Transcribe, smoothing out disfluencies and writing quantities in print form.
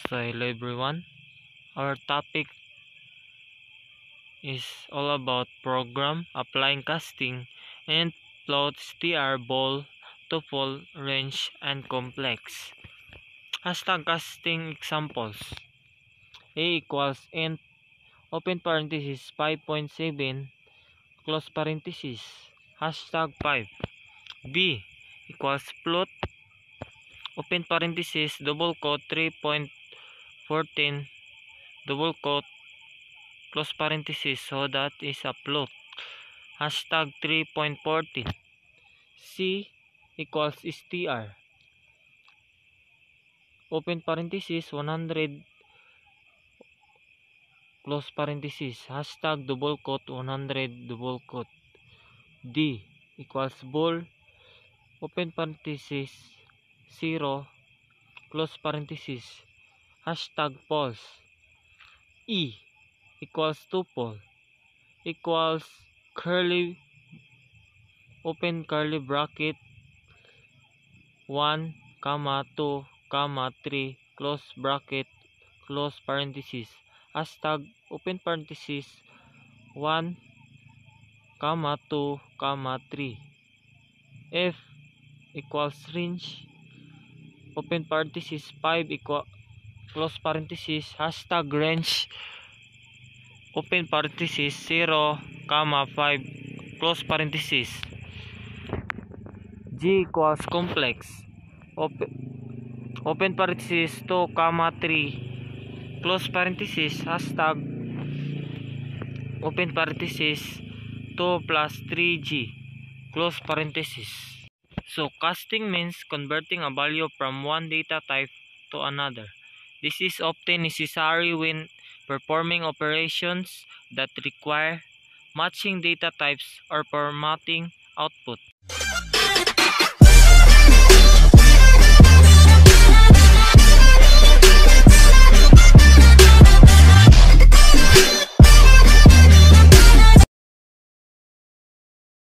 So hello everyone, our topic is all about program, applying casting, and plots TR, ball, tuple, range, and complex. Hashtag casting examples. A equals int, open parenthesis 5.7, close parenthesis, hashtag 5. B equals plot, open parenthesis, double quote 3.14, double quote, close parenthesis, so that is a plot. Hashtag 3.14. C equals str, open parenthesis 100, close parenthesis, hashtag double quote 100, double quote. D equals ball, open parenthesis 0, close parenthesis, hashtag false. E equals tuple, equals curly, open curly bracket 1, 2, 3, close bracket, close parenthesis, hashtag open parenthesis 1, 2, 3. F equals range, open parenthesis 5 equal, close parenthesis, hashtag range, open parenthesis 0, 5, close parenthesis. G equals complex, open parenthesis 2, 3, close parenthesis, hashtag open parenthesis 2 plus 3G, close parenthesis. So casting means converting a value from one data type to another. This is often necessary when performing operations that require matching data types or formatting output.